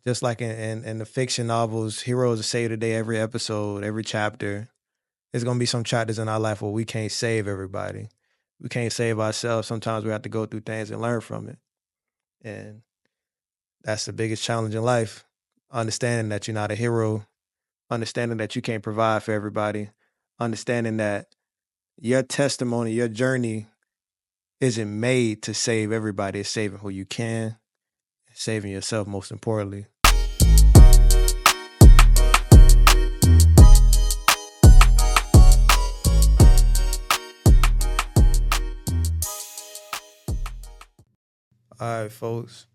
Just like in the fiction novels, heroes are saved today every episode, every chapter. There's gonna be some chapters in our life where we can't save everybody. We can't save ourselves. Sometimes we have to go through things and learn from it. And that's the biggest challenge in life. Understanding that you're not a hero, understanding that you can't provide for everybody, understanding that your testimony, your journey isn't made to save everybody. It's saving who you can, saving yourself most importantly. All right, folks.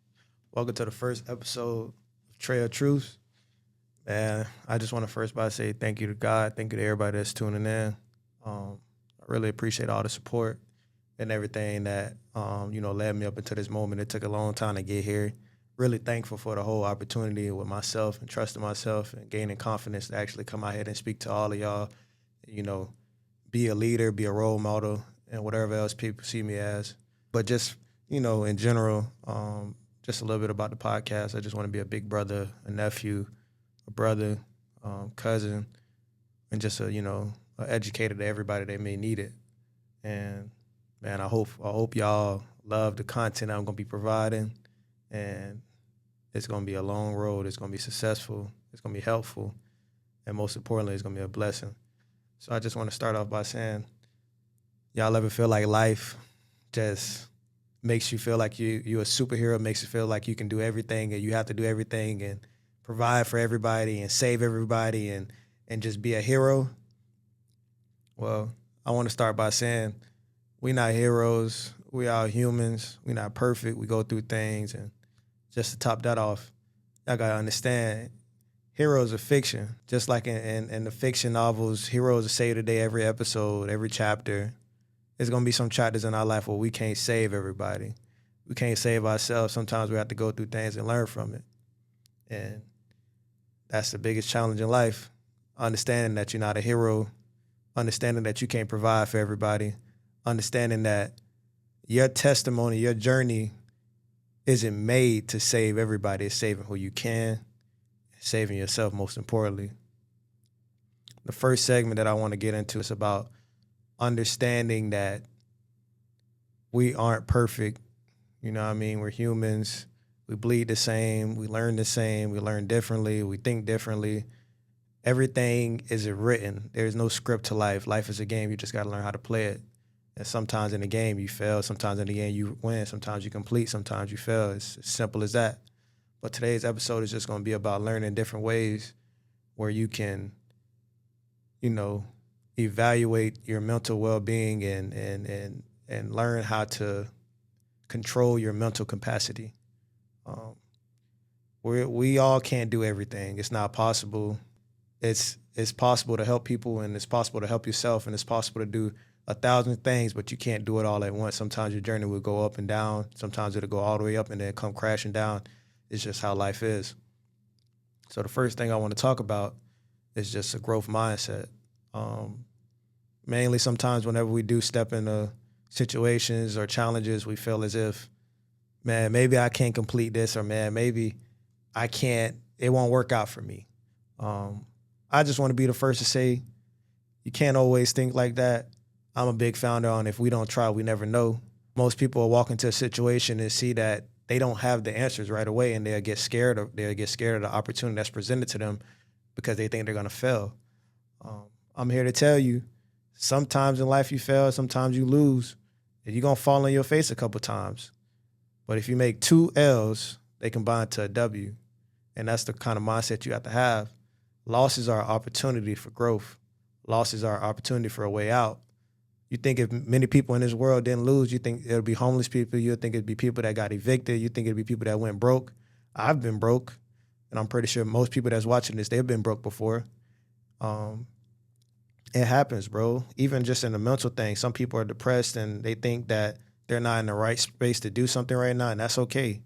Welcome to the first episode of Trail of Truth. Man, I just want to first by say thank you to God. Thank you to everybody that's tuning in. I really appreciate all the support and everything that led me up into this moment. It took a long time to get here. Really thankful for the whole opportunity with myself and trusting myself and gaining confidence to actually come out here and speak to all of y'all. You know, be a leader, be a role model, and whatever else people see me as. But just in general, just a little bit about the podcast. I just want to be a big brother, a nephew, a brother, cousin, and just an educator to everybody that may need it. And man, I hope y'all love the content I'm gonna be providing, and it's gonna be a long road. It's gonna be successful. It's gonna be helpful, and most importantly, it's gonna be a blessing. So I just want to start off by saying, y'all ever feel like life just makes you feel like you're a superhero, makes you feel like you can do everything and you have to do everything and provide for everybody and save everybody and just be a hero? Well, I want to start by saying we not heroes. We are humans. We not perfect. We go through things. And just to top that off, y'all got to understand, heroes are fiction. Just like in the fiction novels, heroes are saved today every episode, every chapter. There's going to be some chapters in our life where we can't save everybody. We can't save ourselves. Sometimes we have to go through things and learn from it. And that's the biggest challenge in life. Understanding that you're not a hero, understanding that you can't provide for everybody, understanding that your testimony, your journey isn't made to save everybody. It's saving who you can, saving yourself most importantly. The first segment that I want to get into is about understanding that we aren't perfect. You know what I mean? We're humans. We bleed the same. We learn the same. We learn differently. We think differently. Everything isn't written. There's no script to life. Life is a game. You just got to learn how to play it. And sometimes in the game you fail. Sometimes in the game you win. Sometimes you complete. Sometimes you fail. It's as simple as that. But today's episode is just going to be about learning different ways where you can, evaluate your mental well-being and learn how to control your mental capacity. We all can't do everything. It's not possible. It's possible to help people, and it's possible to help yourself, and it's possible to do 1,000 things, but you can't do it all at once. Sometimes your journey will go up and down. Sometimes it'll go all the way up and then come crashing down. It's just how life is. So the first thing I want to talk about is just a growth mindset. Mainly sometimes whenever we do step into situations or challenges, we feel as if, man, maybe I can't complete this, or man, maybe it won't work out for me. I just want to be the first to say, you can't always think like that. I'm a big founder on if we don't try, we never know. Most people will walk into a situation and see that they don't have the answers right away, and they'll get scared of the opportunity that's presented to them because they think they're going to fail. I'm here to tell you, sometimes in life you fail, sometimes you lose, and you're going to fall on your face a couple times. But if you make 2 L's, they combine to a W. And that's the kind of mindset you have to have. Losses are an opportunity for growth. Losses are an opportunity for a way out. You think if many people in this world didn't lose, you think it'll be homeless people, you think it'd be people that got evicted, you think it'd be people that went broke. I've been broke, and I'm pretty sure most people that's watching this, they've been broke before. It happens, bro. Even just in the mental thing, some people are depressed and they think that they're not in the right space to do something right now, and that's okay.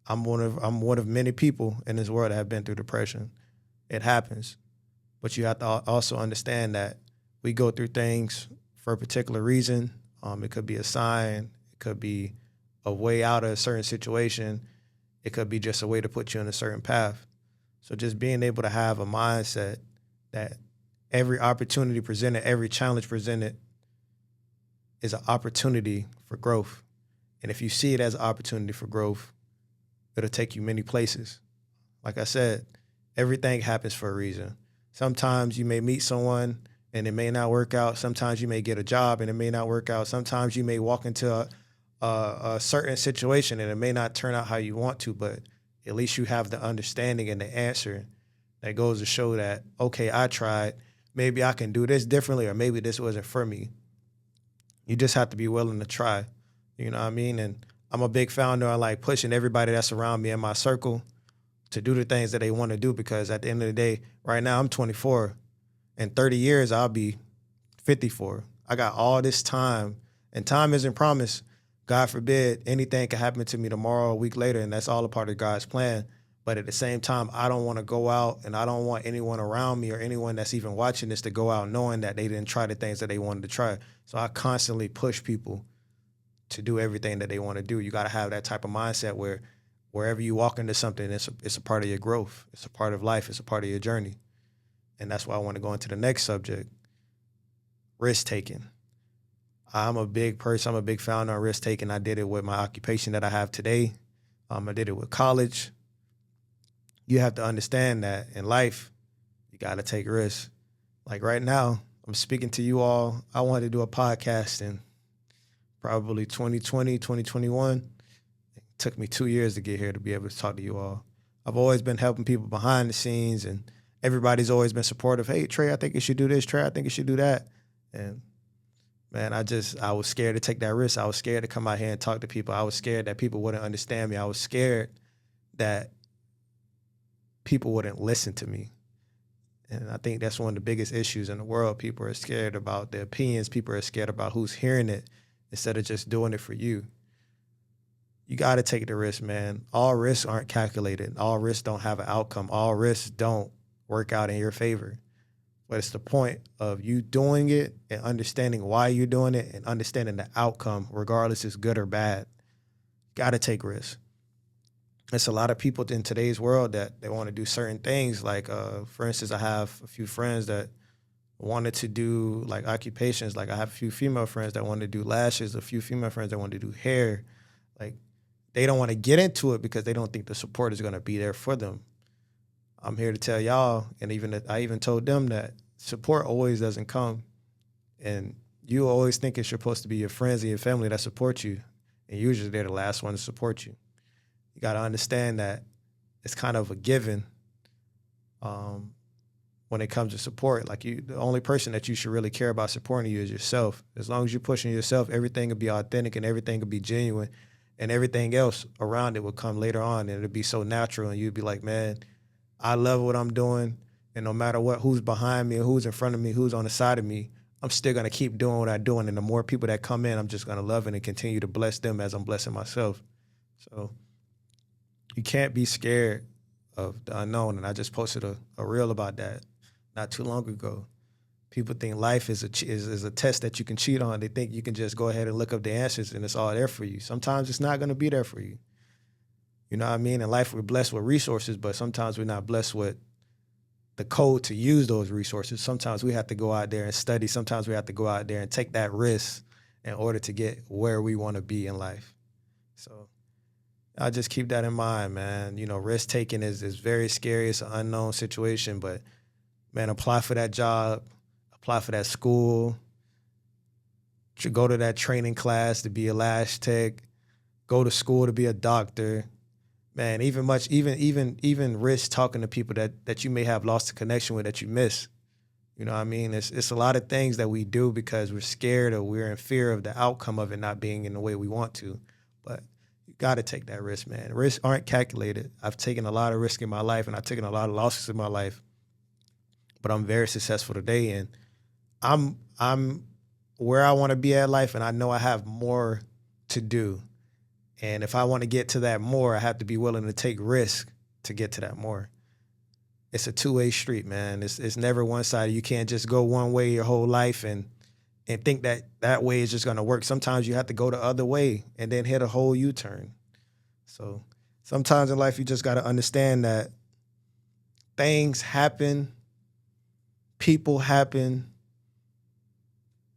I'm one of many people in this world that have been through depression. It happens. But you have to also understand that we go through things for a particular reason. It could be a sign. It could be a way out of a certain situation. It could be just a way to put you in a certain path. So just being able to have a mindset that every opportunity presented, every challenge presented is an opportunity for growth. And if you see it as an opportunity for growth, it'll take you many places. Like I said, everything happens for a reason. Sometimes you may meet someone and it may not work out. Sometimes you may get a job and it may not work out. Sometimes you may walk into a certain situation and it may not turn out how you want to, but at least you have the understanding and the answer that goes to show that, okay, I tried. Maybe I can do this differently, or maybe this wasn't for me. You just have to be willing to try. You know what I mean? And I'm a big founder. I like pushing everybody that's around me in my circle to do the things that they want to do, because at the end of the day, right now I'm 24. In 30 years, I'll be 54. I got all this time, and time isn't promised. God forbid anything can happen to me tomorrow, a week later, and that's all a part of God's plan. But at the same time, I don't want to go out, and I don't want anyone around me or anyone that's even watching this to go out knowing that they didn't try the things that they wanted to try. So I constantly push people to do everything that they want to do. You got to have that type of mindset where wherever you walk into something, it's a part of your growth. It's a part of life. It's a part of your journey. And that's why I want to go into the next subject, risk-taking. I'm a big person. I'm a big founder on risk-taking. I did it with my occupation that I have today. I did it with college. You have to understand that in life, you got to take risks. Like right now, I'm speaking to you all. I wanted to do a podcast in probably 2020, 2021. It took me 2 years to get here to be able to talk to you all. I've always been helping people behind the scenes, and everybody's always been supportive. Hey, Trey, I think you should do this. Trey, I think you should do that. And man, I was scared to take that risk. I was scared to come out here and talk to people. I was scared that people wouldn't understand me. I was scared that people wouldn't listen to me. And I think that's one of the biggest issues in the world. People are scared about their opinions. People are scared about who's hearing it instead of just doing it for you. You got to take the risk, man. All risks aren't calculated. All risks don't have an outcome. All risks don't work out in your favor. But it's the point of you doing it and understanding why you're doing it and understanding the outcome, regardless if it's good or bad. Got to take risks. There's a lot of people in today's world that they want to do certain things. Like, for instance, I have a few friends that wanted to do like occupations. Like I have a few female friends that want to do lashes, a few female friends that want to do hair. Like they don't want to get into it because they don't think the support is going to be there for them. I'm here to tell y'all, and I even told them that support always doesn't come. And you always think it's supposed to be your friends and your family that support you. And usually they're the last one to support you. You got to understand that it's kind of a given when it comes to support. Like the only person that you should really care about supporting you is yourself. As long as you're pushing yourself, everything will be authentic and everything will be genuine, and everything else around it will come later on, and it'll be so natural, and you'd be like, man, I love what I'm doing, and no matter what, who's behind me or who's in front of me, who's on the side of me, I'm still going to keep doing what I'm doing, and the more people that come in, I'm just going to love it and continue to bless them as I'm blessing myself. So you can't be scared of the unknown, and I just posted a reel about that not too long ago. People think life is a test that you can cheat on. They think you can just go ahead and look up the answers and it's all there for you. Sometimes it's not going to be there for you. You know what I mean? In life, we're blessed with resources, but sometimes we're not blessed with the code to use those resources. Sometimes we have to go out there and study. Sometimes we have to go out there and take that risk in order to get where we want to be in life. So I just keep that in mind, man. You know, risk taking is very scary. It's an unknown situation, but man, apply for that job, apply for that school, go to that training class to be a lash tech, go to school to be a doctor. Man, even risk talking to people that you may have lost a connection with that you miss. You know what I mean? It's a lot of things that we do because we're scared or we're in fear of the outcome of it not being in the way we want to. But you got to take that risk, man. Risks aren't calculated. I've taken a lot of risk in my life, and I've taken a lot of losses in my life. But I'm very successful today, and I'm where I want to be at life, and I know I have more to do. And if I want to get to that more, I have to be willing to take risk to get to that more. It's a two-way street, man. It's never one-sided. You can't just go one way your whole life and think that way is just going to work. Sometimes you have to go the other way and then hit a whole U-turn. So Sometimes in life, you just got to understand that things happen, people happen.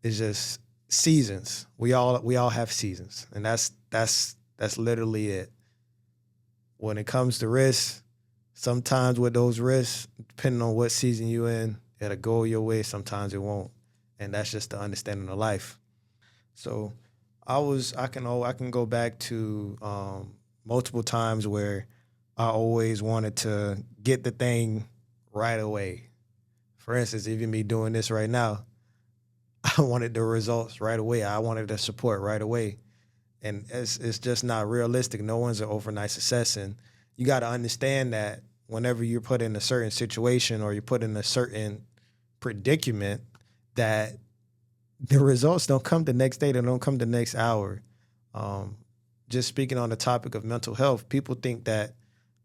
It's just seasons. We all have seasons, and that's literally it. When it comes to risks, sometimes with those risks, depending on what season you in, it'll go your way. Sometimes it won't, and that's just the understanding of life. So, I can go back to multiple times where I always wanted to get the thing right away. For instance, even me doing this right now, I wanted the results right away. I wanted the support right away. And it's just not realistic. No one's an overnight success. And you got to understand that whenever you're put in a certain situation or you're put in a certain predicament, that the results don't come the next day. They don't come the next hour. Um, just speaking on the topic of mental health, people think that,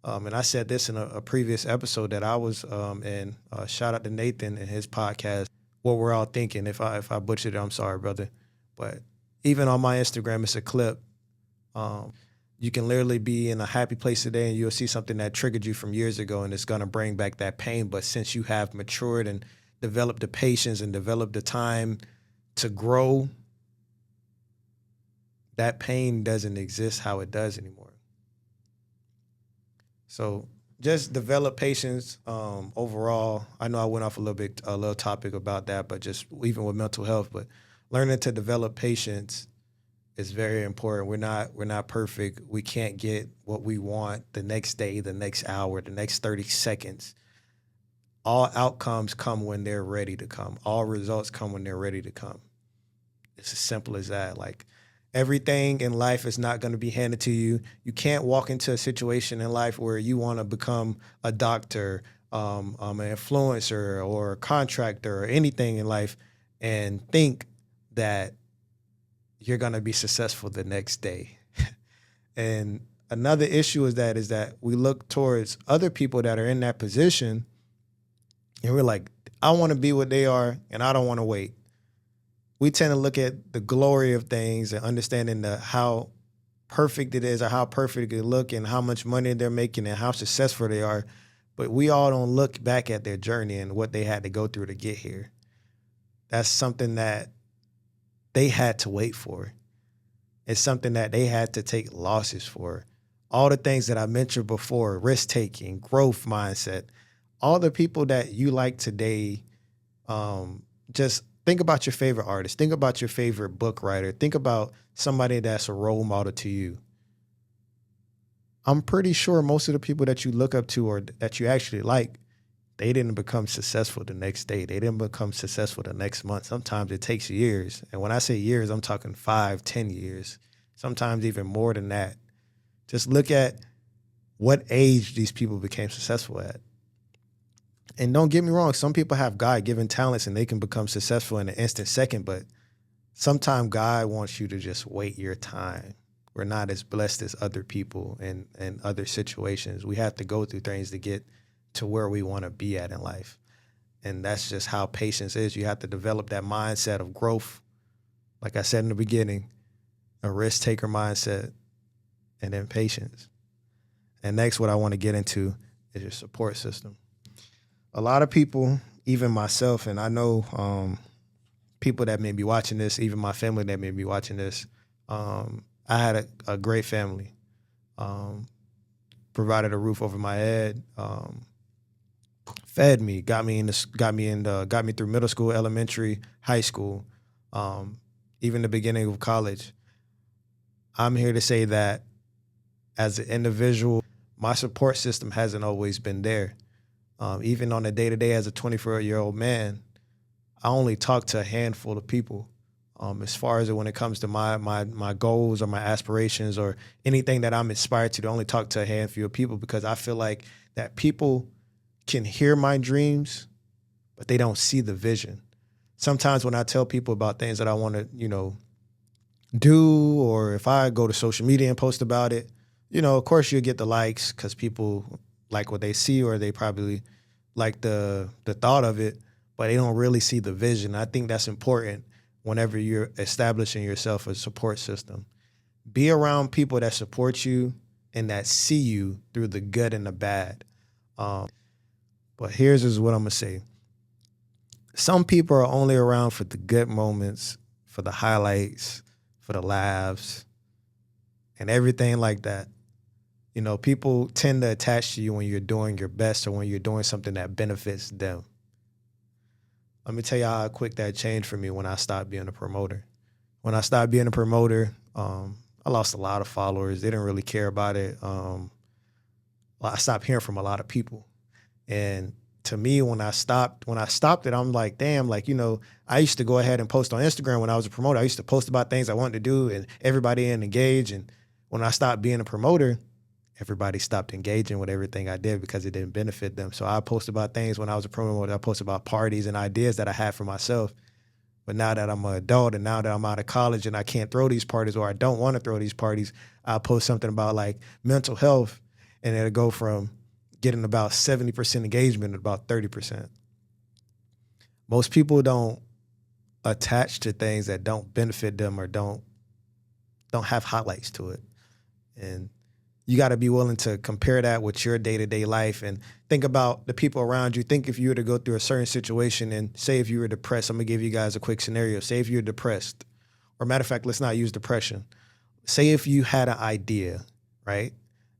and I said this in a previous episode that I was in. Shout out to Nathan and his podcast. What we're all thinking. If I butchered it, I'm sorry, brother. But even on my Instagram, it's a clip. Um, you can literally be in a happy place today, and you'll see something that triggered you from years ago, and it's gonna bring back that pain. But since you have matured and developed the patience and developed the time to grow, that pain doesn't exist how it does anymore. So just develop patience overall. I know I went off a little topic about that, but just even with mental health, but learning to develop patience is very important. We're not perfect. We can't get what we want the next day, the next hour, the next 30 seconds. All outcomes come when they're ready to come. All results come when they're ready to come. It's as simple as that. Like everything in life is not going to be handed to you. You can't walk into a situation in life where you want to become a doctor, an influencer, or a contractor, or anything in life, and think that you're going to be successful the next day. And another issue is that we look towards other people that are in that position, and we're like, I want to be what they are, and I don't want to wait. We tend to look at the glory of things and understanding how perfect it is or how perfect it look and how much money they're making and how successful they are. But we all don't look back at their journey and what they had to go through to get here. That's something that they had to wait for. It's something that they had to take losses for. All the things that I mentioned before, risk taking, growth mindset, all the people that you like today, just think about your favorite artist. Think about your favorite book writer. Think about somebody that's a role model to you. I'm pretty sure most of the people that you look up to or that you actually like, they didn't become successful the next day. They didn't become successful the next month. Sometimes it takes years. And when I say years, I'm talking 5, 10 years, sometimes even more than that. Just look at what age these people became successful at. And don't get me wrong, some people have God-given talents and they can become successful in an instant second, but sometimes God wants you to just wait your time. We're not as blessed as other people in other situations. We have to go through things to get to where we want to be at in life. And that's just how patience is. You have to develop that mindset of growth. Like I said in the beginning, a risk taker mindset and then patience. And next, what I want to get into is your support system. A lot of people, even myself, and I know people that may be watching this, even my family that may be watching this, I had a great family, provided a roof over my head, fed me, got me through middle school, elementary, high school, even the beginning of college. I'm here to say that as an individual, my support system hasn't always been there. Even on a day-to-day as a 24-year-old man, I only talk to a handful of people. As far as when it comes to my goals or my aspirations or anything that I'm inspired to, I only talk to a handful of people because I feel like that people can hear my dreams, but they don't see the vision. Sometimes when I tell people about things that I want to, do, or if I go to social media and post about it, of course you'll get the likes because people like what they see or they probably like the thought of it, but they don't really see the vision. I think that's important whenever you're establishing yourself a support system. Be around people that support you and that see you through the good and the bad. But here's is what I'm gonna say. Some people are only around for the good moments, for the highlights, for the laughs, and everything like that. You know, people tend to attach to you when you're doing your best or when you're doing something that benefits them. Let me tell you how quick that changed for me when I stopped being a promoter. When I stopped being a promoter, I lost a lot of followers. They didn't really care about it. I stopped hearing from a lot of people. And to me, when I stopped it, I'm like, damn, like, you know, I used to go ahead and post on Instagram when I was a promoter. I used to post about things I wanted to do and everybody engage. And when I stopped being a promoter, everybody stopped engaging with everything I did because it didn't benefit them. So I post about things when I was a promoter. I post about parties and ideas that I had for myself. But now that I'm an adult and now that I'm out of college and I can't throw these parties or I don't want to throw these parties, I'll post something about like mental health and it'll go from getting about 70% engagement to about 30%. Most people don't attach to things that don't benefit them or don't have highlights to it. And you got to be willing to compare that with your day-to-day life and think about the people around you. Think if you were to go through a certain situation and say if you were depressed, I'm going to give you guys a quick scenario. Say if you're depressed, or matter of fact, let's not use depression. Say if you had an idea, right?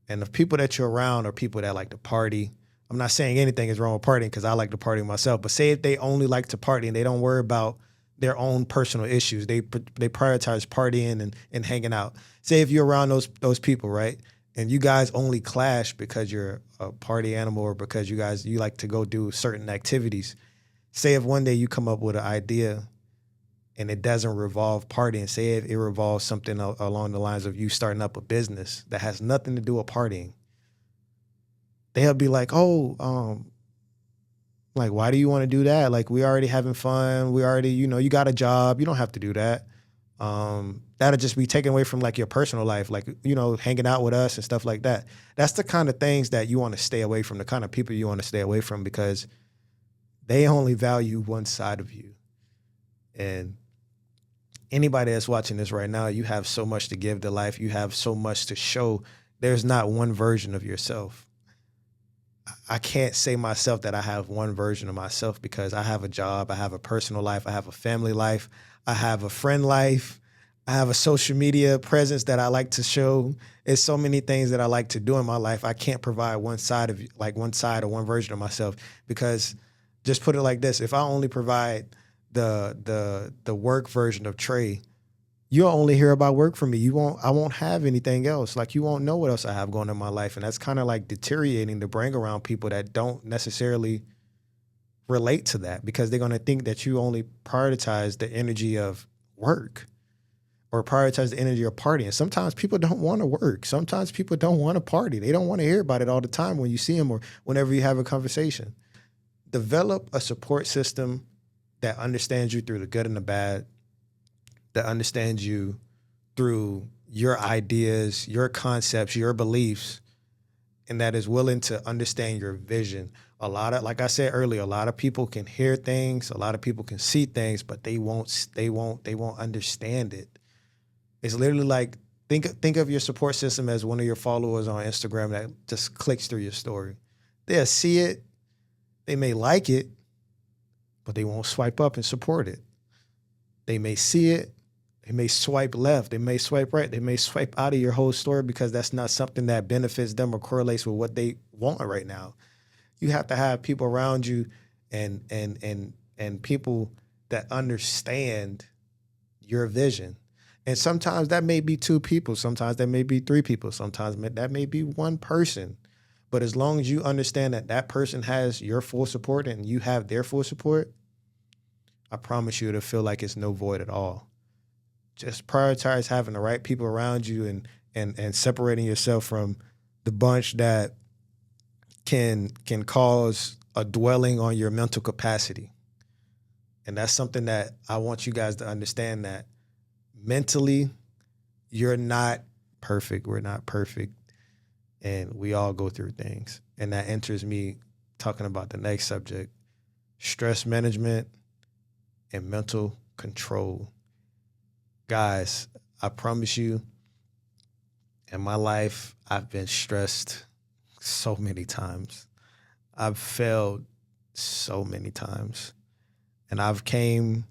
And the people that you're around are people that like to party. I'm not saying anything is wrong with partying because I like to party myself, but say if they only like to party and they don't worry about their own personal issues. They prioritize partying and hanging out. Say if you're around those people, right? And you guys only clash because you're a party animal or because you like to go do certain activities. Say if one day you come up with an idea and it doesn't revolve partying, say if it revolves something along the lines of you starting up a business that has nothing to do with partying, they'll be like, like, why do you want to do that? Like, we already having fun. We already, you got a job. You don't have to do that. That'll just be taken away from like your personal life, like, hanging out with us and stuff like that. That's the kind of things that you want to stay away from, the kind of people you want to stay away from because they only value one side of you. And anybody that's watching this right now, you have so much to give to life. You have so much to show. There's not one version of yourself. I can't say myself that I have one version of myself because I have a job, I have a personal life, I have a family life, I have a friend life, I have a social media presence that I like to show. It's so many things that I like to do in my life. I can't provide one side or one version of myself because just put it like this, if I only provide the work version of Trey, you'll only hear about work from me. I won't have anything else. Like you won't know what else I have going in my life. And that's kind of like deteriorating to bring around people that don't necessarily relate to that because they're going to think that you only prioritize the energy of work or prioritize the energy of partying. Sometimes people don't want to work. Sometimes people don't want to party. They don't want to hear about it all the time when you see them or whenever you have a conversation. Develop a support system that understands you through the good and the bad, that understands you through your ideas, your concepts, your beliefs, and that is willing to understand your vision. Like I said earlier, a lot of people can hear things, a lot of people can see things, but they won't understand it. It's literally like, think of your support system as one of your followers on Instagram that just clicks through your story. They'll see it, they may like it, but they won't swipe up and support it. They may see it, they may swipe left, they may swipe right, they may swipe out of your whole story because that's not something that benefits them or correlates with what they want right now. You have to have people around you and people that understand your vision. And sometimes that may be two people, sometimes that may be three people, sometimes that may be one person. But as long as you understand that that person has your full support and you have their full support, I promise you it'll feel like it's no void at all. Just prioritize having the right people around you and separating yourself from the bunch that can cause a dwelling on your mental capacity. And that's something that I want you guys to understand, that mentally, you're not perfect. We're not perfect. And we all go through things. And that enters me talking about the next subject, stress management and mental control. Guys, I promise you, In my life, I've been stressed so many times. I've failed so many times. And I've came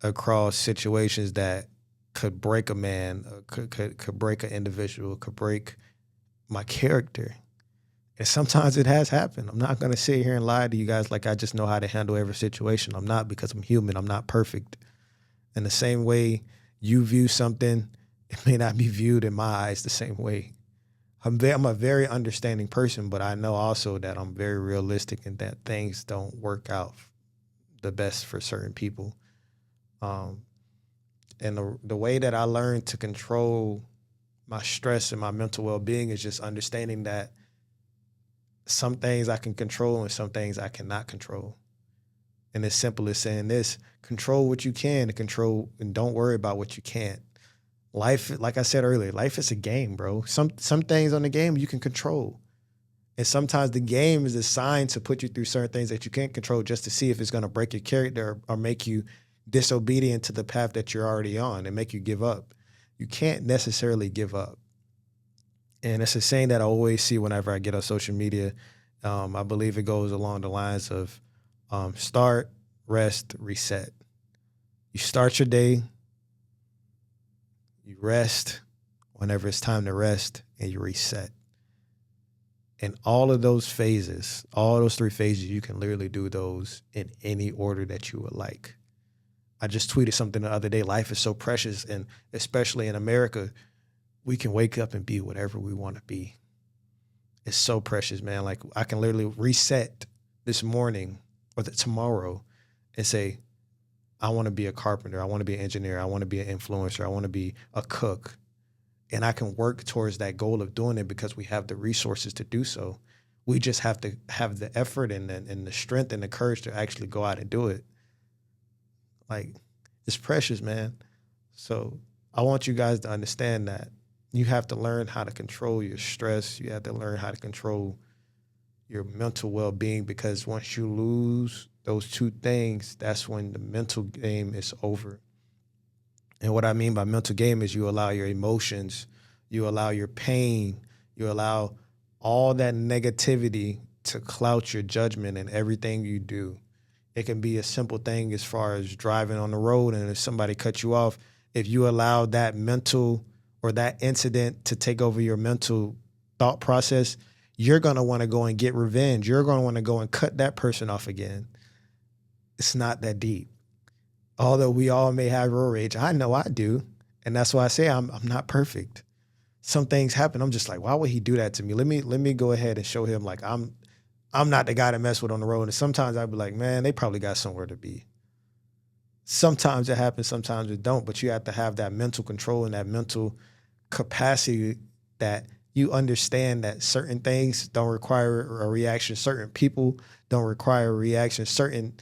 across situations that could break a man, could break an individual, could break my character. And sometimes it has happened. I'm not going to sit here and lie to you guys like I just know how to handle every situation. I'm not, because I'm human. I'm not perfect. In the same way you view something, it may not be viewed in my eyes the same way. I'm a very understanding person, but I know also that I'm very realistic and that things don't work out the best for certain people. Um, and the way that I learned to control my stress and my mental well-being is just understanding that some things I can control and some things I cannot control. And as simple as saying this: control what you can and control, and don't worry about what you can't. Life, like I said earlier, life is a game, bro. Some things on the game you can control. And sometimes the game is designed to put you through certain things that you can't control, just to see if it's going to break your character or make you disobedient to the path that you're already on and make you give up. You can't necessarily give up. And it's a saying that I always see whenever I get on social media. I believe it goes along the lines of start, rest, reset. You start your day, you rest whenever it's time to rest, and you reset. And all of those phases, all those three phases, you can literally do those in any order that you would like. I just tweeted something the other day. Life is so precious, and especially in America, we can wake up and be whatever we want to be. It's so precious, man. Like, I can literally reset this morning or tomorrow and say, I want to be a carpenter. I want to be an engineer. I want to be an influencer. I want to be a cook. And I can work towards that goal of doing it because we have the resources to do so. We just have to have the effort and the strength and the courage to actually go out and do it. Like, it's precious, man. So I want you guys to understand that you have to learn how to control your stress. You have to learn how to control your mental well-being, because once you lose those two things, that's when the mental game is over. And what I mean by mental game is you allow your emotions, you allow your pain, you allow all that negativity to cloud your judgment in everything you do. It can be a simple thing as far as driving on the road, and if somebody cuts you off, if you allow that mental or that incident to take over your mental thought process, you're going to want to go and get revenge. You're going to want to go and cut that person off again. It's not that deep. Although we all may have road rage, I know I do. And that's why I say I'm not perfect. Some things happen. I'm just like, why would he do that to me? Let me go ahead and show him like I'm not the guy to mess with on the road. And sometimes I'd be like, man, they probably got somewhere to be. Sometimes it happens, sometimes it don't. But you have to have that mental control and that mental capacity that you understand that certain things don't require a reaction. Certain people don't require a reaction. Certain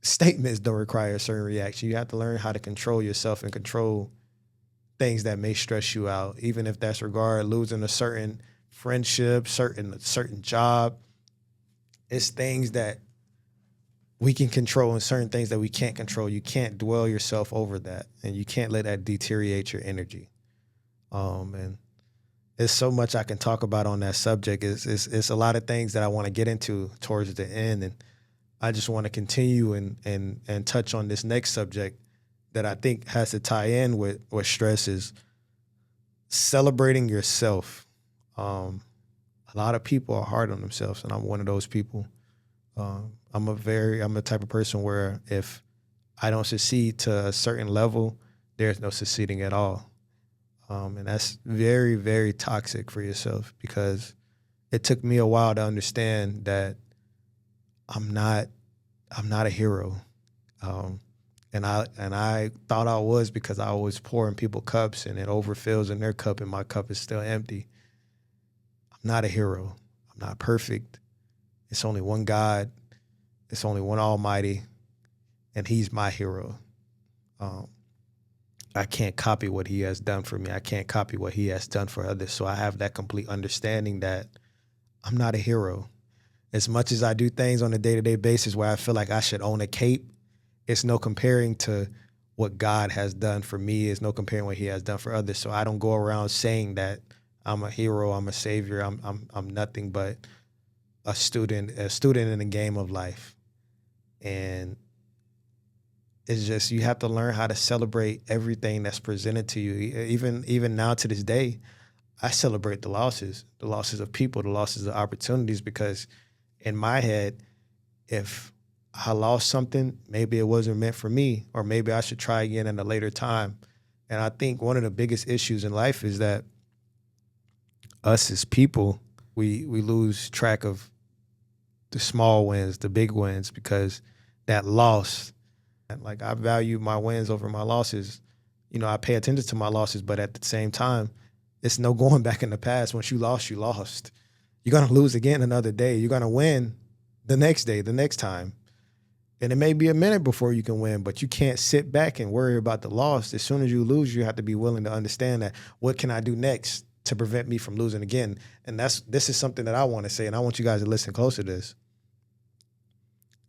statements don't require a certain reaction. You have to learn how to control yourself and control things that may stress you out, even if that's regard losing a certain friendship, certain job. It's things that we can control and certain things that we can't control. You can't dwell yourself over that, and you can't let that deteriorate your energy. And there's so much I can talk about on that subject. It's a lot of things that I want to get into towards the end, and I just want to continue and touch on this next subject that I think has to tie in with what stress is: celebrating yourself. A lot of people are hard on themselves, and I'm one of those people. I'm the type of person where if I don't succeed to a certain level, there's no succeeding at all. And that's very, very toxic for yourself, because it took me a while to understand that I'm not a hero. And I thought I was, because I always pour in people's cups and it overfills in their cup and my cup is still empty. I'm not a hero. I'm not perfect. It's only one God. It's only one Almighty, and He's my hero. I can't copy what He has done for me. I can't copy what He has done for others. So I have that complete understanding that I'm not a hero. As much as I do things on a day-to-day basis where I feel like I should own a cape, it's no comparing to what God has done for me is no comparing what He has done for others. So I don't go around saying that I'm a hero, I'm a savior, I'm nothing but a student in the game of life. And it's just, you have to learn how to celebrate everything that's presented to you. Even now to this day, I celebrate the losses of people, the losses of opportunities, because in my head, if I lost something, maybe it wasn't meant for me, or maybe I should try again at a later time. And I think one of the biggest issues in life is that us as people, we lose track of the small wins, the big wins, because that loss, like, I value my wins over my losses. You know, I pay attention to my losses, but at the same time, it's no going back in the past. Once you lost, you lost. You're going to lose again another day. You're going to win the next day, the next time. And it may be a minute before you can win, but you can't sit back and worry about the loss. As soon as you lose, you have to be willing to understand that, what can I do next to prevent me from losing again? And this is something that I want to say, and I want you guys to listen close to this.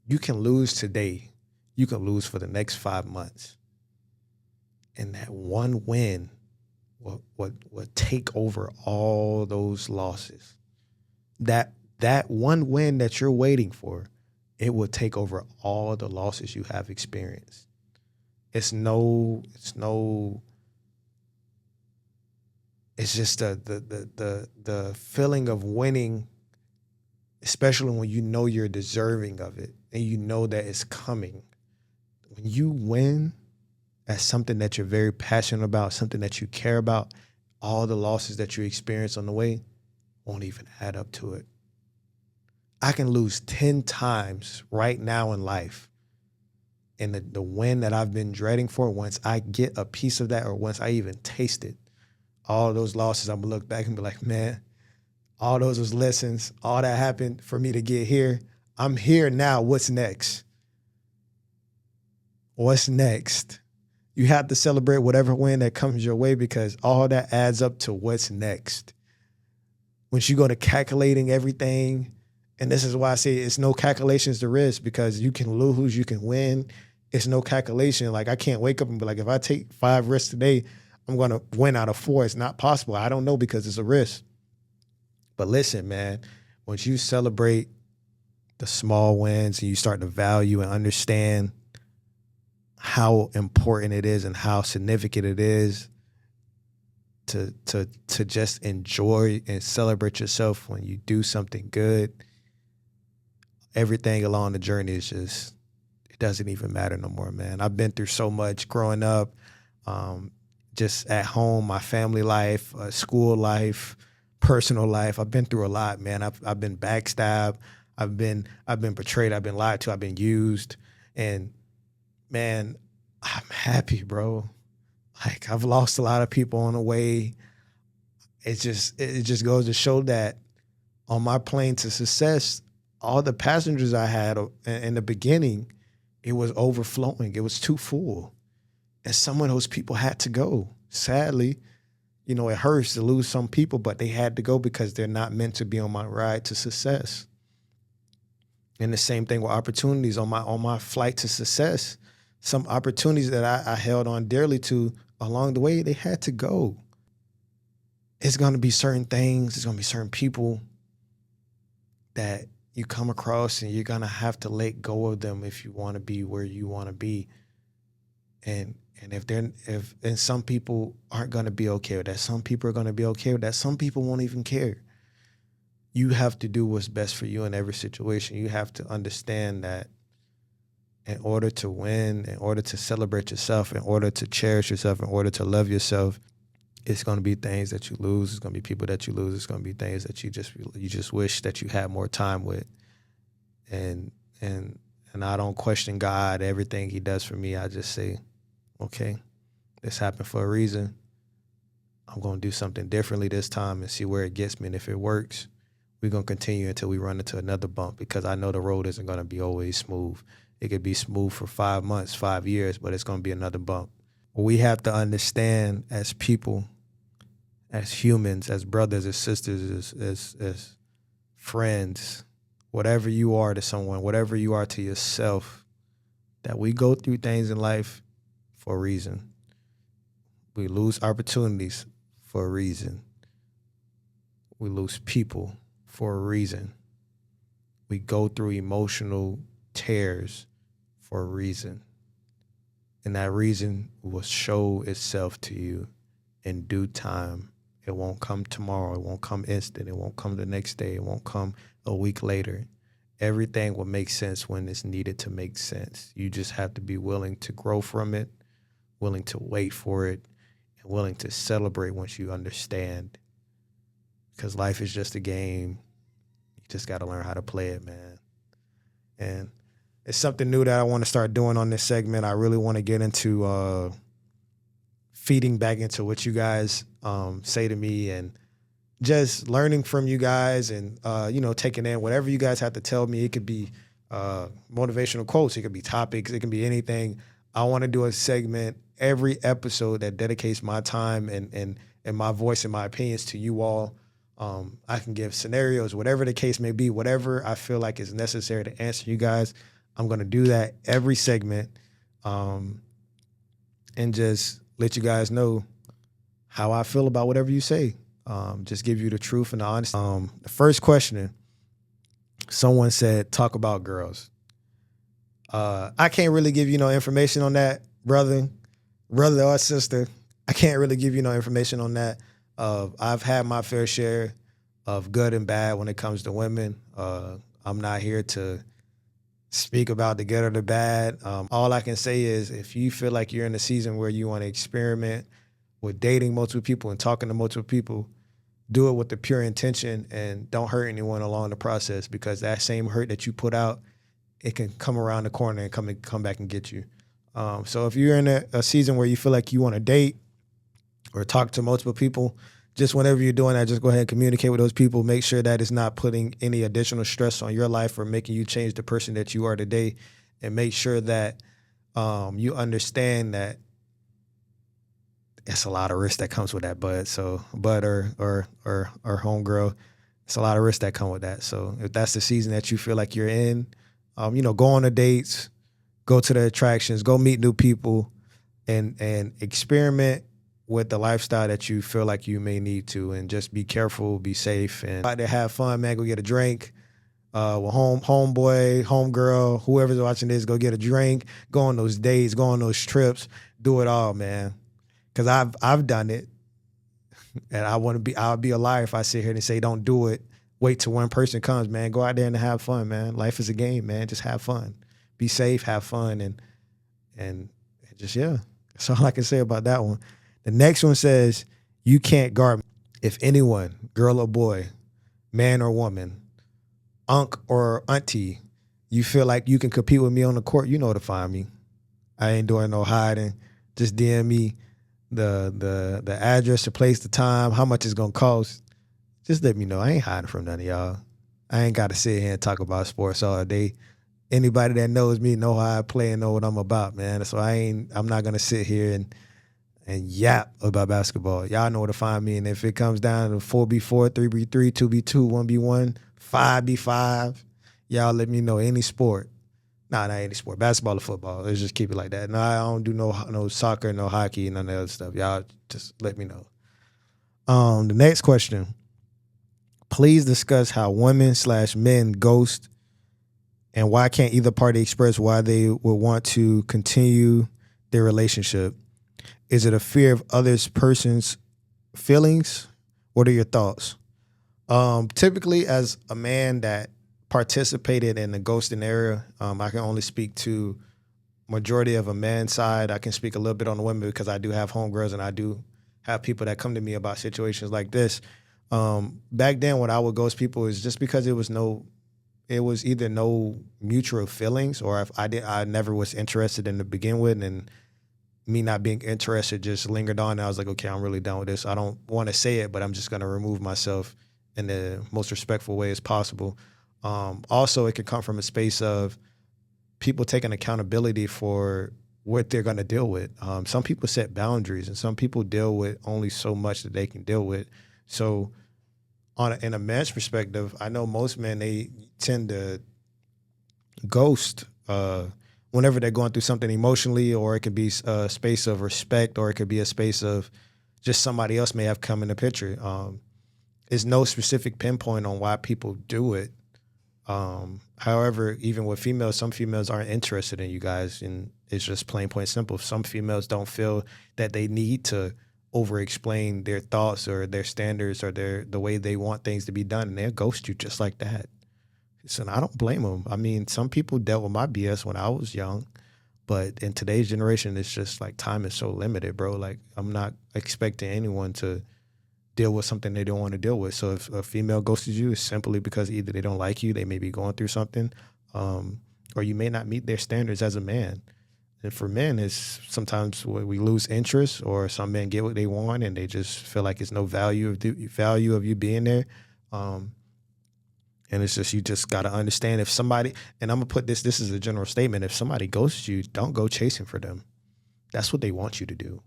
You can lose today. You can lose for the next 5 months. And that one win will take over all those losses. That one win that you're waiting for, it will take over all the losses you have experienced. It's just the feeling of winning, especially when you know you're deserving of it and you know that it's coming. When you win at something that you're very passionate about, something that you care about, all the losses that you experience on the way won't even add up to it. I can lose 10 times right now in life, and the win that I've been dreading for, once I get a piece of that, or once I even taste it, all of those losses, I'm gonna look back and be like, man, all those was lessons. All that happened for me to get here. I'm here now. What's next? What's next? You have to celebrate whatever win that comes your way, because all that adds up to what's next. Once you go to calculating everything, and this is why I say it's no calculations to risk, because you can lose, you can win. It's no calculation. Like, I can't wake up and be like, if I take 5 risks today, I'm going to win out of 4. It's not possible. I don't know, because it's a risk. But listen, man, once you celebrate the small wins and you start to value and understand how important it is and how significant it is to just enjoy and celebrate yourself when you do something good, everything along the journey is just, it doesn't even matter no more, man. I've been through so much growing up, just at home, my family life, school life, personal life. I've been through a lot, man. I've been backstabbed. I've been betrayed. I've been lied to. I've been used. And man, I'm happy, bro. Like, I've lost a lot of people on the way. It just goes to show that on my plane to success, all the passengers I had in the beginning, it was overflowing. It was too full. And some of those people had to go. Sadly, you know, it hurts to lose some people, but they had to go because they're not meant to be on my ride to success. And the same thing with opportunities on my flight to success. Some opportunities that I held on dearly to along the way, they had to go. It's going to be certain things, it's going to be certain people that you come across, and you're going to have to let go of them if you want to be where you want to be. And if some people aren't going to be okay with that, some people are going to be okay with that, some people won't even care. You have to do what's best for you in every situation. You have to understand that in order to win, in order to celebrate yourself, in order to cherish yourself, in order to love yourself, it's going to be things that you lose. It's going to be people that you lose. It's going to be things that you just wish that you had more time with. And I don't question God, everything He does for me. I just say, okay, this happened for a reason. I'm going to do something differently this time and see where it gets me. And if it works, we're going to continue until we run into another bump, because I know the road isn't going to be always smooth. It could be smooth for 5 months, 5 years, but it's going to be another bump. We have to understand, as people, as humans, as brothers, as sisters, as friends, whatever you are to someone, whatever you are to yourself, that we go through things in life for a reason. We lose opportunities for a reason. We lose people for a reason. We go through emotional tears for a reason. And that reason will show itself to you in due time. It won't come tomorrow. It won't come instant. It won't come the next day. It won't come a week later. Everything will make sense when it's needed to make sense. You just have to be willing to grow from it, willing to wait for it, and willing to celebrate once you understand. Because life is just a game. You just got to learn how to play it, man. And it's something new that I want to start doing on this segment. I really want to get into feeding back into what you guys say to me and just learning from you guys and, taking in whatever you guys have to tell me. It could be motivational quotes. It could be topics. It can be anything. I want to do a segment every episode that dedicates my time and my voice and my opinions to you all. I can give scenarios, whatever the case may be, whatever I feel like is necessary to answer you guys. I'm going to do that every segment and just let you guys know how I feel about whatever you say. Just give you the truth and the honesty. The first question, someone said, talk about girls. I can't really give you no information on that, brother or sister. I can't really give you no information on that. I've had my fair share of good and bad when it comes to women. I'm not here to speak about the good or the bad. All I can say is if you feel like you're in a season where you want to experiment with dating multiple people and talking to multiple people, do it with the pure intention and don't hurt anyone along the process, because that same hurt that you put out, it can come around the corner and come back and get you. So if you're in a season where you feel like you want to date or talk to multiple people, just whenever you're doing that, just go ahead and communicate with those people. Make sure that it's not putting any additional stress on your life or making you change the person that you are today. And make sure that you understand that it's a lot of risk that comes with that, bud. So, bud or homegirl, it's a lot of risk that come with that. So if that's the season that you feel like you're in, go on the dates, go to the attractions, go meet new people, and experiment with the lifestyle that you feel like you may need to, and just be careful, be safe, and out there have fun, man. Go get a drink. With homeboy, homegirl, whoever's watching this, go get a drink, go on those dates, go on those trips, do it all, man. Because I've done it, and I'll be a liar if I sit here and say don't do it. Wait till one person comes, man. Go out there and have fun, man. Life is a game, man. Just have fun, be safe, have fun, and just That's all I can say about that one. The next one says, you can't guard me. If anyone, girl or boy, man or woman, unc or auntie, you feel like you can compete with me on the court, you know to find me. I ain't doing no hiding. Just DM me the address, the place, the time, how much it's gonna cost. Just let me know. I ain't hiding from none of y'all. I ain't got to sit here and talk about sports all day. Anybody that knows me know how I play and know what I'm about, man. So I'm not gonna sit here and yap about basketball. Y'all know where to find me. And if it comes down to 4v4, 3v3, 2v2, 1v1, 5v5, y'all let me know. Any sport. Nah, not any sport. Basketball or football. Let's just keep it like that. No, I don't do no soccer, no hockey, none of that other stuff. Y'all just let me know. The next question. Please discuss how women/men ghost and why can't either party express why they would want to continue their relationship. Is it a fear of others person's feelings? What are your thoughts? Typically, as a man that participated in the ghosting era, I can only speak to majority of a man's side. I can speak a little bit on the women because I do have homegirls and I do have people that come to me about situations like this. Back then, when I would ghost people is just because it was either no mutual feelings, or if I never was interested in to begin with, and me not being interested just lingered on. And I was like, okay, I'm really done with this. I don't want to say it, but I'm just going to remove myself in the most respectful way as possible. Also, it could come from a space of people taking accountability for what they're going to deal with. Some people set boundaries, and some people deal with only so much that they can deal with. So in a man's perspective, I know most men, they tend to ghost when whenever they're going through something emotionally, or it could be a space of respect, or it could be a space of just somebody else may have come in the picture. There's no specific pinpoint on why people do it. However, even with females, some females aren't interested in you guys, and it's just plain point simple. Some females don't feel that they need to over explain their thoughts or their standards or the way they want things to be done, and they'll ghost you just like that. So I don't blame them. I mean, some people dealt with my BS when I was young, but in today's generation, it's just like time is so limited, bro. Like, I'm not expecting anyone to deal with something they don't want to deal with. So if a female ghosted you, it's simply because either they don't like you, they may be going through something, or you may not meet their standards as a man. And for men, it's sometimes we lose interest, or some men get what they want and they just feel like it's no value of you being there. And it's just, you just got to understand, if somebody, and I'm going to put this is a general statement, if somebody ghosts you, don't go chasing for them. That's what they want you to do.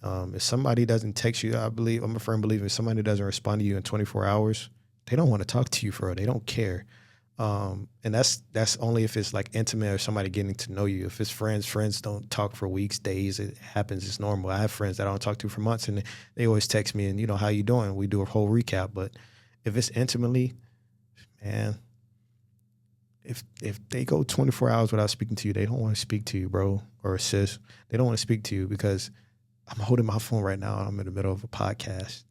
If somebody doesn't text you, I'm a firm believer, if somebody doesn't respond to you in 24 hours, they don't want to talk to you for real. They don't care. And that's only if it's like intimate or somebody getting to know you. If it's friends don't talk for weeks, days, it happens. It's normal. I have friends that I don't talk to for months, and they always text me and, how you doing? We do a whole recap. But if it's intimately, man, if they go 24 hours without speaking to you, they don't want to speak to you, bro, or sis. They don't want to speak to you because I'm holding my phone right now and I'm in the middle of a podcast.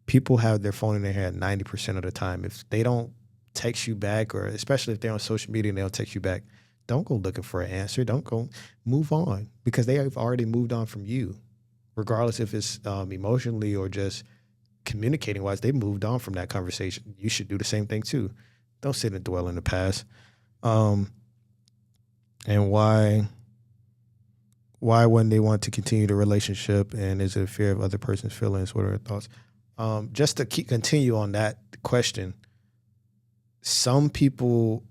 People have their phone in their hand 90% of the time. If they don't text you back, or especially if they're on social media and they don't text you back, don't go looking for an answer. Don't go, move on, because they have already moved on from you. Regardless if it's emotionally or just communicating wise, they moved on from that conversation. You should do the same thing too. Don't sit and dwell in the past. And why wouldn't they want to continue the relationship? And is it a fear of other person's feelings? What are your thoughts? Just to continue on that question, some people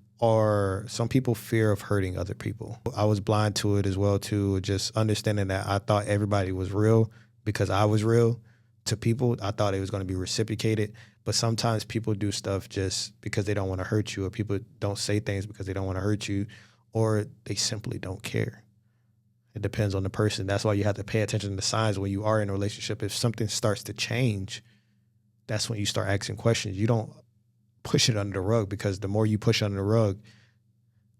fear of hurting other people. I was blind to it as well too, just understanding that I thought everybody was real because I was real to people. I thought it was going to be reciprocated, but sometimes people do stuff just because they don't want to hurt you, or people don't say things because they don't want to hurt you, or they simply don't care. It depends on the person. That's why you have to pay attention to the signs when you are in a relationship. If something starts to change, that's when you start asking questions. You don't push it under the rug, because the more you push under the rug,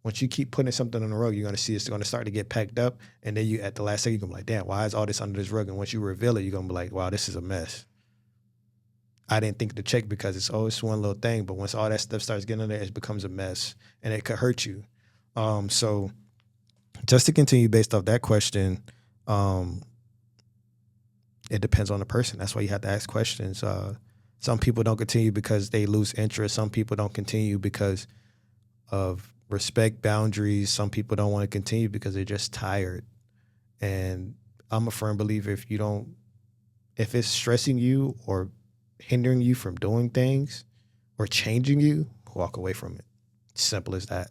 once you keep putting something on the rug, you're going to see it's going to start to get packed up. And then you, at the last second, you're going to be like, damn, why is all this under this rug? And once you reveal it, you're going to be like, wow, this is a mess. I didn't think to check because it's one little thing. But once all that stuff starts getting in there, it becomes a mess and it could hurt you. So just to continue based off that question, it depends on the person. That's why you have to ask questions. Some people don't continue because they lose interest. Some people don't continue because of respect boundaries. Some people don't want to continue because they're just tired. And I'm a firm believer, if it's stressing you or hindering you from doing things or changing you, walk away from it. Simple as that.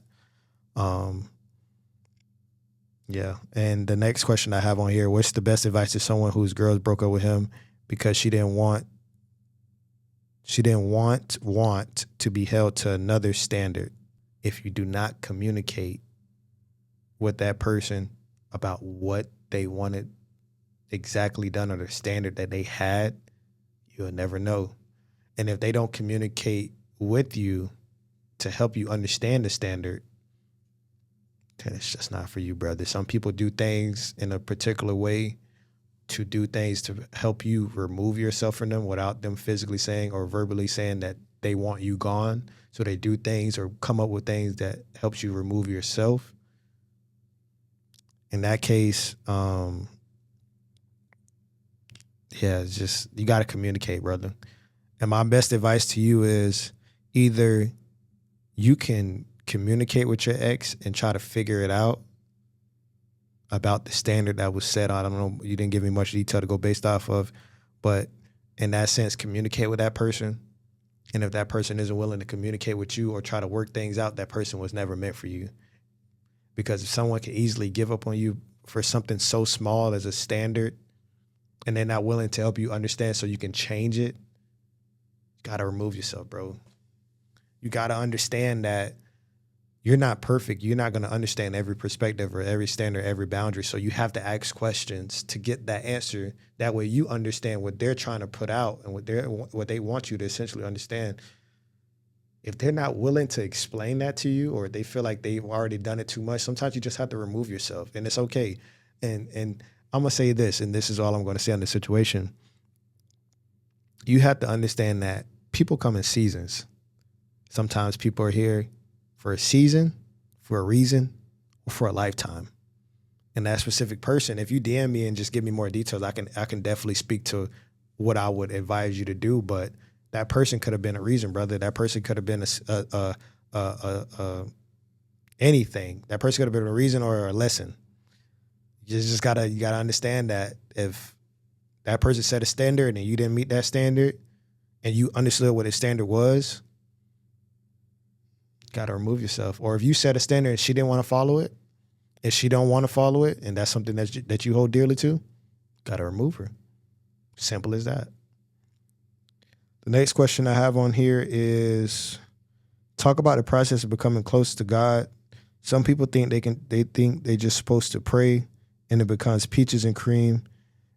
Yeah. And the next question I have on here, what's the best advice to someone whose girls broke up with him because she didn't want to be held to another standard? If you do not communicate with that person about what they wanted exactly done, or the standard that they had, you'll never know. And if they don't communicate with you to help you understand the standard, then it's just not for you, brother. Some people do things in a particular way to do things to help you remove yourself from them without them physically saying or verbally saying that they want you gone. So they do things or come up with things that helps you remove yourself. In that case, it's just, you got to communicate, brother. And my best advice to you is either you can communicate with your ex and try to figure it out about the standard that was set. I don't know, you didn't give me much detail to go based off of, but in that sense, communicate with that person. And if that person isn't willing to communicate with you or try to work things out, that person was never meant for you. Because if someone can easily give up on you for something so small as a standard, and they're not willing to help you understand so you can change it, you got to remove yourself, bro. You got to understand that you're not perfect. You're not going to understand every perspective or every standard, every boundary. So you have to ask questions to get that answer. That way you understand what they're trying to put out and what they want you to essentially understand. If they're not willing to explain that to you, or they feel like they've already done it too much, sometimes you just have to remove yourself, and it's okay. And I'm gonna say this, and this is all I'm going to say on this situation. You have to understand that people come in seasons. Sometimes people are here for a season, for a reason, or for a lifetime. And that specific person, if you DM me and just give me more details, I can definitely speak to what I would advise you to do. But that person could have been a reason, brother. That person could have been a anything. That person could have been a reason or a lesson. You gotta understand that if that person set a standard and you didn't meet that standard, and you understood what his standard was, got to remove yourself. Or if you set a standard and she didn't want to follow it, if she don't want to follow it, and that's something that you hold dearly to, got to remove her. Simple as that. The next question I have on here is, talk about the process of becoming close to God. Some people think they think they just supposed to pray and it becomes peaches and cream,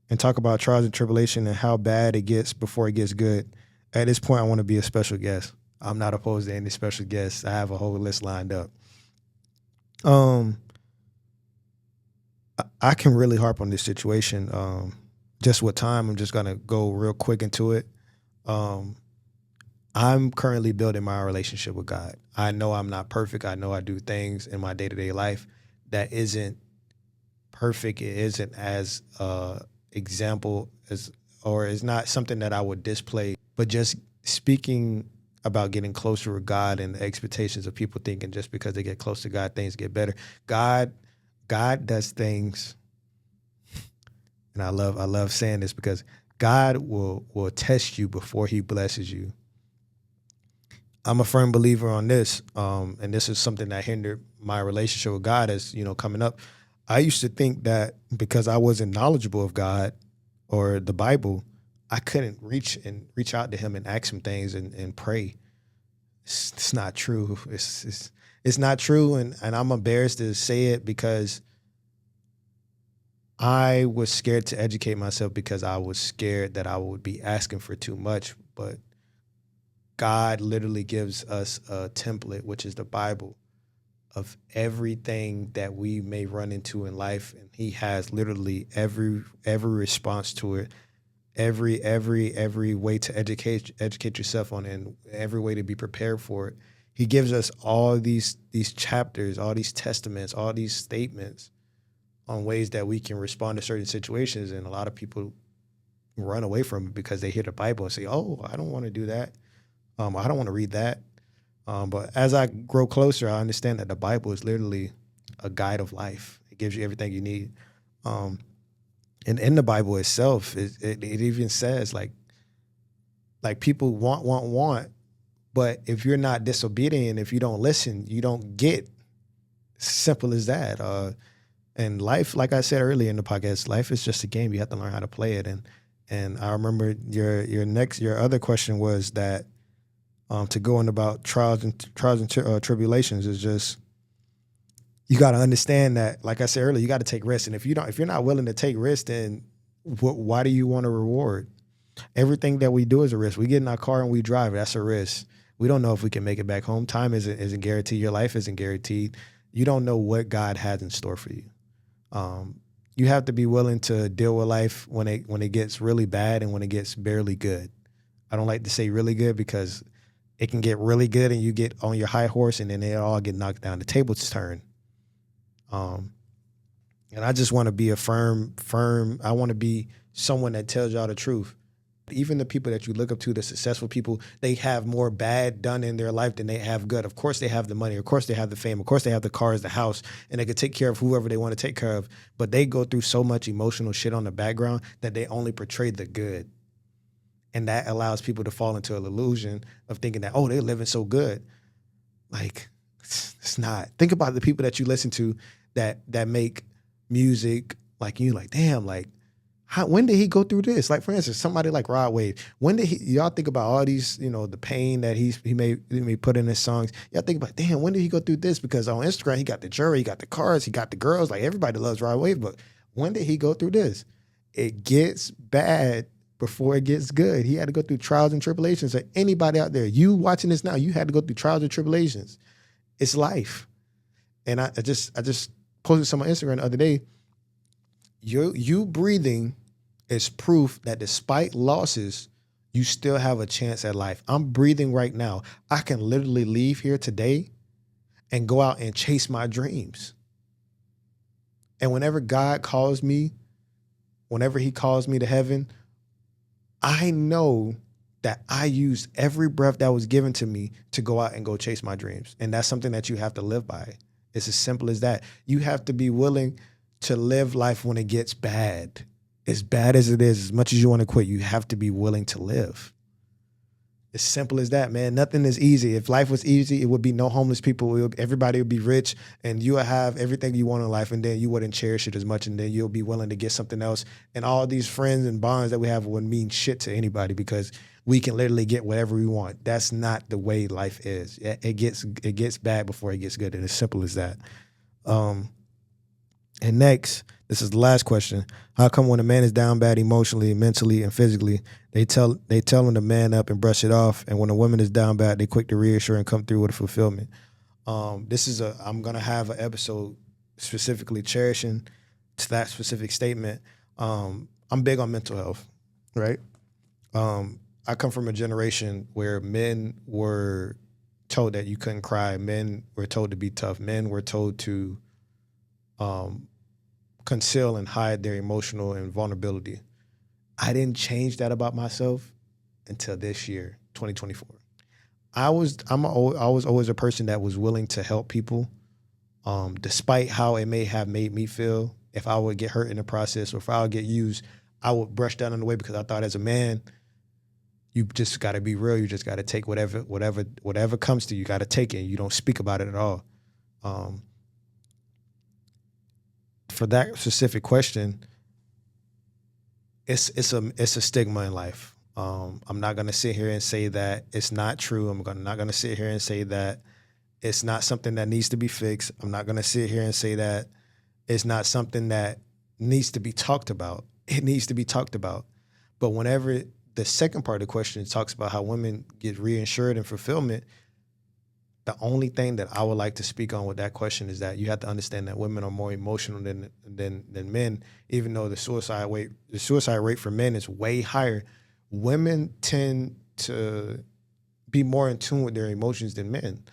and talk about trials and tribulation and how bad it gets before it gets good. At this point, I want to be a special guest. I'm not opposed to any special guests. I have a whole list lined up. I can really harp on this situation. Just with time, I'm just gonna go real quick into it. I'm currently building my relationship with God. I know I'm not perfect. I know I do things in my day-to-day life that isn't perfect. It isn't as example as, or is not something that I would display. But just speaking about getting closer with God and the expectations of people thinking just because they get close to God, things get better. God does things, and I love saying this because God will test you before he blesses you. I'm a firm believer on this, and this is something that hindered my relationship with God as, coming up. I used to think that because I wasn't knowledgeable of God or the Bible, I couldn't reach out to him and ask him things and pray. It's not true. It's not true, and I'm embarrassed to say it because I was scared to educate myself because I was scared that I would be asking for too much. But God literally gives us a template, which is the Bible, of everything that we may run into in life, and he has literally every response to it, every way to educate yourself on it, and every way to be prepared for it. He gives us all these chapters, all these testaments, all these statements on ways that we can respond to certain situations, and a lot of people run away from it because they hear the Bible and say, "Oh, I don't want to do that. I don't want to read that." But as I grow closer, I understand that the Bible is literally a guide of life. It gives you everything you need. And in the Bible itself, it even says like people want, but if you're not disobedient, if you don't listen, you don't get. Simple as that. And life, like I said earlier in the podcast, life is just a game. You have to learn how to play it. And I remember your other question was that to go in about trials and tribulations is just, you got to understand that, like I said earlier, you got to take risks. And if you're not willing to take risks, then why do you want a reward? Everything that we do is a risk. We get in our car and we drive. That's a risk. We don't know if we can make it back home. Time isn't guaranteed. Your life isn't guaranteed. You don't know what God has in store for you. You have to be willing to deal with life when it gets really bad and when it gets barely good. I don't like to say really good because it can get really good and you get on your high horse and then they all get knocked down. The tables turn. And I just want to be a firm. I want to be someone that tells y'all the truth. Even the people that you look up to, the successful people, they have more bad done in their life than they have good. Of course they have the money. Of course they have the fame. Of course they have the cars, the house, and they can take care of whoever they want to take care of. But they go through so much emotional shit on the background that they only portray the good. And that allows people to fall into an illusion of thinking that, oh, they're living so good. Like, it's not. Think about the people that you listen to that make music like you, like, damn, like, When did he go through this? Like, for instance, somebody like Rod Wave. When did y'all think about all these, the pain that he may put in his songs? Y'all think about, damn, when did he go through this? Because on Instagram, he got the jury, he got the cars, he got the girls. Like, everybody loves Rod Wave, but when did he go through this? It gets bad before it gets good. He had to go through trials and tribulations. So anybody out there, you watching this now, you had to go through trials and tribulations. It's life. And I just posted some on Instagram the other day. You breathing is proof that despite losses, you still have a chance at life. I'm breathing right now. I can literally leave here today and go out and chase my dreams. And whenever God calls me, whenever he calls me to heaven, I know that I used every breath that was given to me to go out and go chase my dreams. And that's something that you have to live by. It's as simple as that. You have to be willing to live life when it gets bad. As bad as it is, as much as you want to quit, you have to be willing to live. As simple as that, man. Nothing is easy. If life was easy, it would be no homeless people. Everybody would be rich, and you would have everything you want in life, and then you wouldn't cherish it as much, and then you'll be willing to get something else. And all these friends and bonds that we have wouldn't mean shit to anybody because we can literally get whatever we want. That's not the way life is. It gets bad before it gets good, and as simple as that. And next, this is the last question. How come when a man is down bad emotionally, mentally, and physically, they tell him to man up and brush it off, and when a woman is down bad, they quick to reassure and come through with a fulfillment? I'm gonna have an episode specifically cherishing to that specific statement. I'm big on mental health, right? I come from a generation where men were told that you couldn't cry. Men were told to be tough. Men were told to conceal and hide their emotional and vulnerability. I didn't change that about myself until this year, 2024. I was always a person that was willing to help people, despite how it may have made me feel. If I would get hurt in the process or if I would get used, I would brush that on the way because I thought as a man, you just got to be real. You just got to take whatever comes to you. You got to take it. You don't speak about it at all. For that specific question, it's a stigma in life. I'm not gonna sit here and say that it's not true. Not gonna sit here and say that it's not something that needs to be fixed. I'm not gonna sit here and say that it's not something that needs to be talked about. It needs to be talked about. But whenever the second part of the question talks about how women get reassured and fulfillment, the only thing that I would like to speak on with that question is that you have to understand that women are more emotional than men. Even though the suicide rate for men is way higher, women tend to be more in tune with their emotions than men.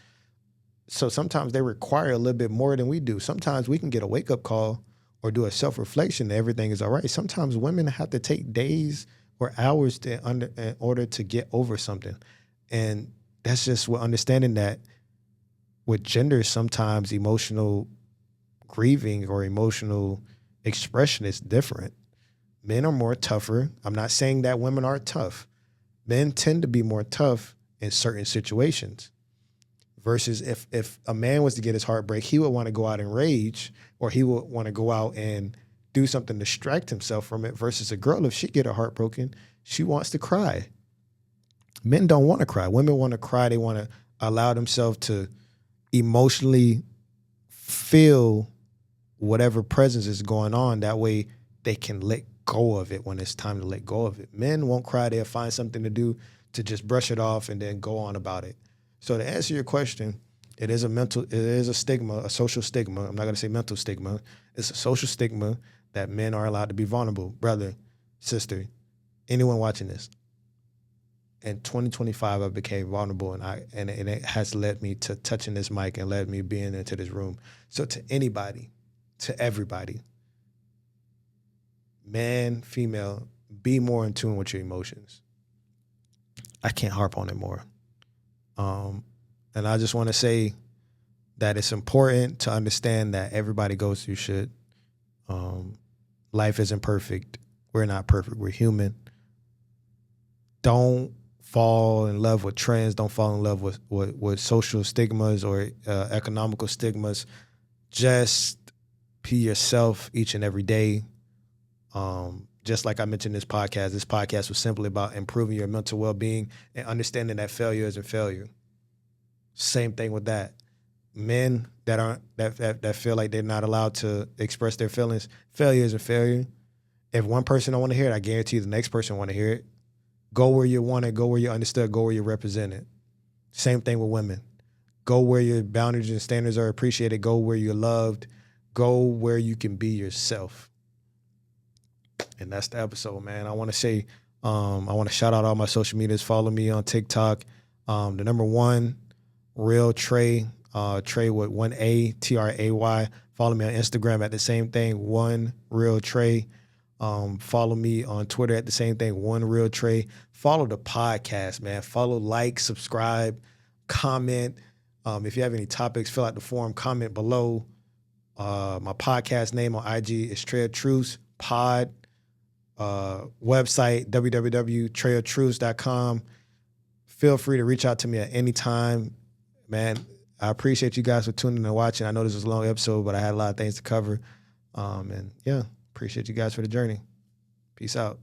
So sometimes they require a little bit more than we do. Sometimes we can get a wake-up call or do a self-reflection that everything is all right. Sometimes women have to take days or hours in order to get over something. And that's just what understanding that with gender, sometimes emotional grieving or emotional expression is different. Men are more tougher. I'm not saying that women aren't tough. Men tend to be more tough in certain situations. Versus if a man was to get his heart break, he would want to go out and rage, or he would want to go out and do something to distract himself from it. Versus a girl, if she get her heart broken, she wants to cry. Men don't want to cry. Women want to cry. They want to allow themselves to emotionally feel whatever presence is going on. That way they can let go of it when it's time to let go of it. Men won't cry. They'll find something to do to just brush it off and then go on about it. So to answer your question, it is a stigma, a social stigma. I'm not going to say mental stigma. It's a social stigma that men are allowed to be vulnerable. Brother, sister, anyone watching this, in 2025, I became vulnerable, and it has led me to touching this mic and led me being into this room. So to anybody, to everybody, man, female, be more in tune with your emotions. I can't harp on it more. And I just want to say that it's important to understand that everybody goes through shit. Life isn't perfect. We're not perfect. We're human. Don't fall in love with trends. Don't fall in love with social stigmas or economical stigmas. Just be yourself each and every day. just like I mentioned this podcast was simply about improving your mental well-being and understanding that failure isn't failure. Same thing with that. Men that feel like they're not allowed to express their feelings, failure isn't failure. If one person don't want to hear it, I guarantee you the next person want to hear it. Go where you want it, go where you're understood, go where you're represented. Same thing with women. Go where your boundaries and standards are appreciated, go where you're loved, go where you can be yourself. And that's the episode, man. I want to say, I want to shout out all my social medias. Follow me on TikTok. The number one, Real Trey, Trey with 1A, Tray. Follow me on Instagram at the same thing, One Real Trey. Follow me on Twitter at the same thing, One Real Trey. Follow the podcast, man. Follow, like, subscribe, comment. If you have any topics, fill out the form, comment below. My podcast name on IG is Trey of Truths Pod. Website, www.treyofTruths.com. Feel free to reach out to me at any time. Man, I appreciate you guys for tuning in and watching. I know this was a long episode, but I had a lot of things to cover. And yeah, appreciate you guys for the journey. Peace out.